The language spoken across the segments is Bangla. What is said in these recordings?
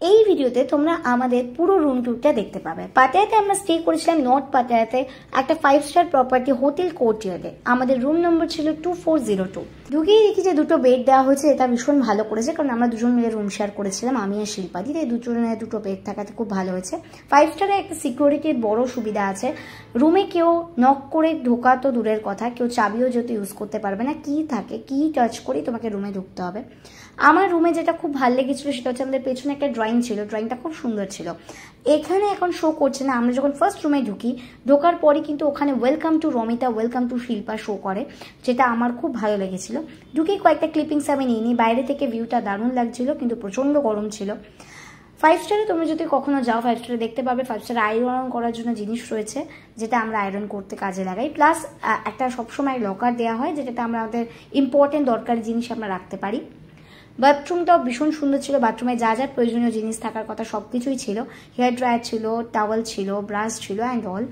এই ভিডিওতে তোমরা আমাদের পুরো রুম ট্যুরটা দেখতে পাবে। পাটায়াতে আমরা স্টে করেছিলাম নর্থ পাটায়াতে একটা 5 স্টার প্রপার্টি হোটেল কোর্টিয়ার্ডে। আমাদের রুম নম্বর ছিল 2402। ঢুকেই দেখি যে দুটো বেড দেওয়া হয়েছে, এটা ভীষণ ভালো করেছে, কারণ আমরা দুজন মিলে রুম শেয়ার করেছিলাম, আমি আর শিল্পাদি। তাই দুজনের দুটো বেড থাকাতে খুব ভালো হয়েছে। 5 স্টারে একটা সিকিউরিটির বড় সুবিধা আছে, রুমে কেউ নক করে ঢোকা তো দূরের কথা, কেউ চাবিও যেহেতু ইউজ করতে পারবে না, কি থাকে কি টাচ করেই তোমাকে রুমে ঢুকতে হবে। আমার রুমে যেটা খুব ভালো লেগেছিল সেটা হচ্ছে আমাদের পেছনে একটা ড্রয়িং ছিল, ড্রয়িংটা খুব সুন্দর ছিল। এখানে এখন শো করছে না, আমরা যখন ফার্স্ট রুমে ঢুকি, ঢোকার পরে কিন্তু ওখানে welcome to Romita, welcome to Shilpa show করে, যেটা আমার খুব ভালো লেগেছিল। ঢুকেই কয়েকটা ক্লিপিংস আমি নিয়ে নিই। বাইরে থেকে ভিউটা দারুণ লাগছিল, কিন্তু প্রচণ্ড গরম ছিল। 5 স্টারে তোমরা যদি কখনো যাও 5 স্টারে দেখতে পাবে 5 স্টারে আয়রন করার জন্য জিনিস রয়েছে, যেটা আমরা আয়রন করতে কাজে লাগাই। প্লাস একটা সবসময় লকার দেওয়া হয়, যেটাতে আমরা আমাদের ইম্পর্টেন্ট দরকারি জিনিস আমরা রাখতে পারি। বাথরুমটাও ভীষণ সুন্দর ছিল, বাথরুমে যা যা প্রয়োজনীয় জিনিস থাকার কথা সব কিছুই ছিল। হেয়ার ড্রায়ার ছিল, টাওয়েল ছিল, ব্রাশ ছিল অ্যান্ড অল।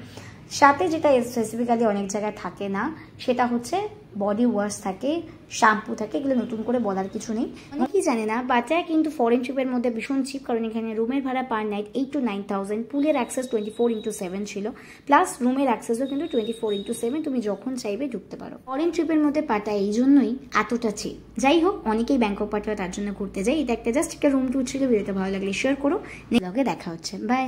সাথে যেটা স্পেসিফিক্যালি অনেক জায়গায় থাকে না, সেটা হচ্ছে বডি ওয়াশ থাকে, শ্যাম্পু থাকে, এগুলো নতুন করে বলার কিছু নেই। অনেকেই জানে না পাটায়া কিন্তু ফরেন ট্রিপের মধ্যে ভীষণ চিপ, কারণ এখানে রুমের ভাড়া পার নাইট 8 to 9,000, পুলের অ্যাক্সেস 24/7 ছিল, প্লাস রুমের অ্যাক্সেসও কিন্তু 24/7, তুমি যখন চাইবে ঢুকতে পারো। ফরেন ট্রিপের মধ্যে পাটায়া এই জন্যই এতটা চিপ। যাই হোক, অনেকেই ব্যাংকক পাটায়া তার জন্য ঘুরতে যায়। এটা একটা জাস্ট একটা রুম ট্যুর ছিল। ভিডিওটা ভালো লাগলে শেয়ার করো, নেক্সট ব্লগে দেখা হচ্ছে, বাই।